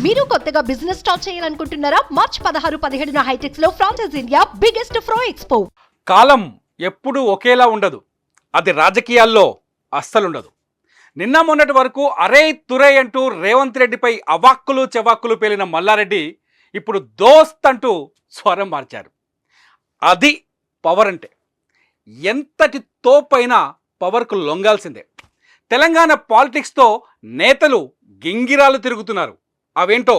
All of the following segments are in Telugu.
మీరు కొత్తగా బిజినెస్ స్టార్ట్ చేయాలనుకుంటున్నారా? మార్చ్ 16-17 హైటెక్స్ లో ఫ్రాన్సెస్ ఇండియా బిగ్గెస్ట్ ఫ్రో ఎక్స్పో. కాలం ఎప్పుడూ ఒకేలా ఉండదు. అది రాజకీయాల్లో అస్సలుండదు. నిన్న మొన్నటి వరకు అరే తురే అంటూ రేవంత్ రెడ్డిపై అవాక్కులు చెవాక్కులు పేలిన మల్లారెడ్డి ఇప్పుడు దోస్త్ అంటూ స్వరం మార్చారు. అది పవర్ అంటే. ఎంతటి తోపైనా పవర్కు లొంగాల్సిందే. తెలంగాణ పాలిటిక్స్తో నేతలు గింగిరాలు తిరుగుతున్నారు. అవేంటో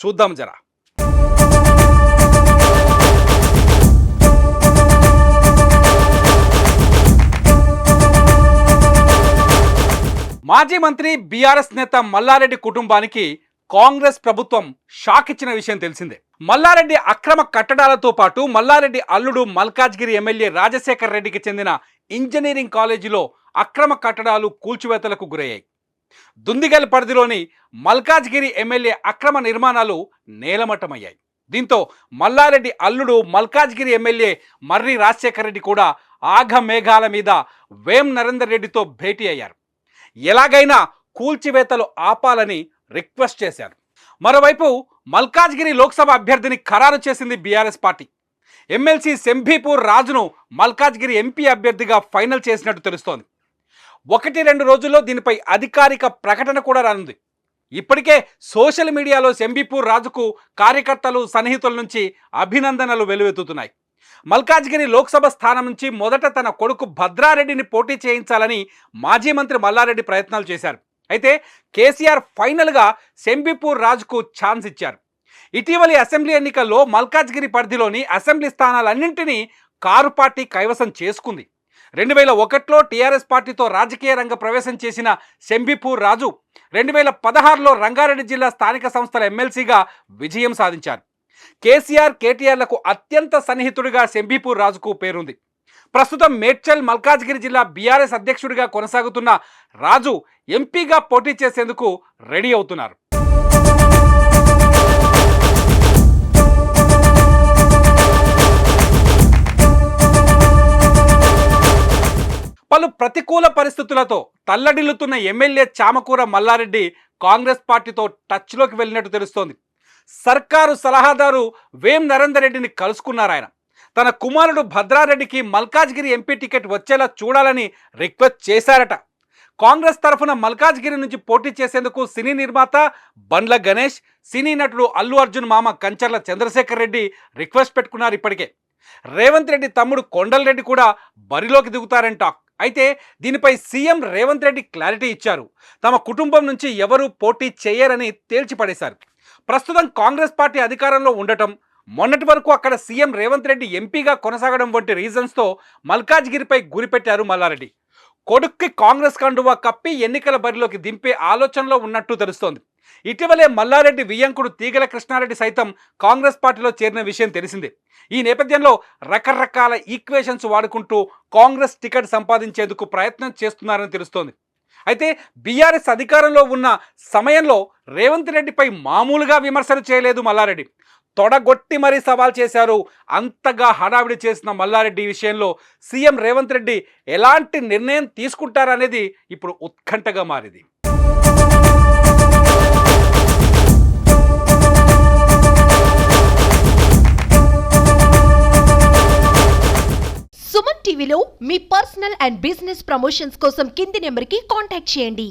చూద్దాం జరా. మాజీ మంత్రి బీఆర్ఎస్ నేత మల్లారెడ్డి కుటుంబానికి కాంగ్రెస్ ప్రభుత్వం షాక్ ఇచ్చిన విషయం తెలిసిందే. మల్లారెడ్డి అక్రమ కట్టడాలతో పాటు మల్లారెడ్డి అల్లుడు మల్కాజ్గిరి ఎమ్మెల్యే రాజశేఖర్ రెడ్డికి చెందిన ఇంజనీరింగ్ కాలేజీలో అక్రమ కట్టడాలు కూల్చివేతలకు గురయ్యాయి. దుందిగల్ పరిధిలోని మల్కాజ్గిరి ఎమ్మెల్యే అక్రమ నిర్మాణాలు నేలమట్టమయ్యాయి. దీంతో మల్లారెడ్డి అల్లుడు మల్కాజ్గిరి ఎమ్మెల్యే మర్రి రాజశేఖర్ రెడ్డి కూడా ఆఘమేఘాల మీద వేం నరేందర్ రెడ్డితో భేటీ అయ్యారు. ఎలాగైనా కూల్చివేతలు ఆపాలని రిక్వెస్ట్ చేశారు. మరోవైపు మల్కాజ్గిరి లోక్సభ అభ్యర్థిని ఖరారు చేసింది బీఆర్ఎస్ పార్టీ. ఎమ్మెల్సీ శంభీపూర్ రాజును మల్కాజ్గిరి ఎంపీ అభ్యర్థిగా ఫైనల్ చేసినట్టు తెలుస్తోంది. 1-2 రోజుల్లో దీనిపై అధికారిక ప్రకటన కూడా రానుంది. ఇప్పటికే సోషల్ మీడియాలో శంభీపూర్ రాజుకు కార్యకర్తలు సన్నిహితుల నుంచి అభినందనలు వెలువెత్తుతున్నాయి. మల్కాజ్గిరి లోక్సభ స్థానం నుంచి మొదట తన కొడుకు భద్రారెడ్డిని పోటీ చేయించాలని మాజీ మంత్రి మల్లారెడ్డి ప్రయత్నాలు చేశారు. అయితే కేసీఆర్ ఫైనల్గా శంభీపూర్ రాజుకు ఛాన్స్ ఇచ్చారు. ఇటీవలి అసెంబ్లీ ఎన్నికల్లో మల్కాజ్గిరి పరిధిలోని అసెంబ్లీ స్థానాలన్నింటినీ కారు పార్టీ కైవసం చేసుకుంది. 2001లో టీఆర్ఎస్ పార్టీతో రాజకీయ రంగ ప్రవేశం చేసిన శంభీపూర్ రాజు 2016లో రంగారెడ్డి జిల్లా స్థానిక సంస్థల ఎమ్మెల్సీగా విజయం సాధించారు. కేసీఆర్ కేటీఆర్లకు అత్యంత సన్నిహితుడిగా శంభీపూర్ రాజుకు పేరుంది. ప్రస్తుతం మేడ్చల్ మల్కాజ్గిరి జిల్లా బీఆర్ఎస్ అధ్యక్షుడిగా కొనసాగుతున్న రాజు ఎంపీగా పోటీ చేసేందుకు రెడీ అవుతున్నారు. పలు ప్రతికూల పరిస్థితులతో తల్లడిల్లుతున్న ఎమ్మెల్యే చామకూర మల్లారెడ్డి కాంగ్రెస్ పార్టీతో టచ్లోకి వెళ్ళినట్టు తెలుస్తోంది. సర్కారు సలహాదారు వేం నరేందర్ రెడ్డిని కలుసుకున్నారు. ఆయన తన కుమారుడు భద్రారెడ్డికి మల్కాజ్గిరి ఎంపీ టికెట్ వచ్చేలా చూడాలని రిక్వెస్ట్ చేశారట. కాంగ్రెస్ తరఫున మల్కాజ్గిరి నుంచి పోటీ చేసేందుకు సినీ నిర్మాత బండ్ల గణేష్, సినీ నటుడు అల్లు అర్జున్ మామ కంచర్ల చంద్రశేఖర్ రెడ్డి రిక్వెస్ట్ పెట్టుకున్నారు. ఇప్పటికే రేవంత్ రెడ్డి తమ్ముడు కొండల్ రెడ్డి కూడా బరిలోకి దిగుతారంట. అయితే దీనిపై సీఎం రేవంత్ రెడ్డి క్లారిటీ ఇచ్చారు. తమ కుటుంబం నుంచి ఎవరూ పోటీ చేయరని తేల్చిపడేశారు. ప్రస్తుతం కాంగ్రెస్ పార్టీ అధికారంలో ఉండటం, మొన్నటి వరకు అక్కడ సీఎం రేవంత్ రెడ్డి ఎంపీగా కొనసాగడం వంటి రీజన్స్తో మల్కాజ్గిరిపై గురిపెట్టారు మల్లారెడ్డి. కొడుక్కి కాంగ్రెస్ కండువా కప్పి ఎన్నికల బరిలోకి దింపే ఆలోచనలో ఉన్నట్టు తెలుస్తోంది. ఇటీవలే మల్లారెడ్డి వియ్యంకుడు తీగల కృష్ణారెడ్డి సైతం కాంగ్రెస్ పార్టీలో చేరిన విషయం తెలిసిందే. ఈ నేపథ్యంలో రకరకాల ఈక్వేషన్స్ వాడుకుంటూ కాంగ్రెస్ టికెట్ సంపాదించేందుకు ప్రయత్నం చేస్తున్నారని తెలుస్తోంది. అయితే బీఆర్ఎస్ అధికారంలో ఉన్న సమయంలో రేవంత్ రెడ్డిపై మామూలుగా విమర్శలు చేయలేదు మల్లారెడ్డి. తొడగొట్టి మరీ సవాల్ చేశారు. అంతగా హడావిడి చేసిన మల్లారెడ్డి విషయంలో సీఎం రేవంత్ రెడ్డి ఎలాంటి నిర్ణయం తీసుకుంటారనేది ఇప్పుడు ఉత్కంఠగా మారింది. సుమన్ టీవీలో మీ పర్సనల్ అండ్ బిజినెస్ ప్రమోషన్స్ కోసం కింది నెంబర్కి కాంటాక్ట్ చేయండి.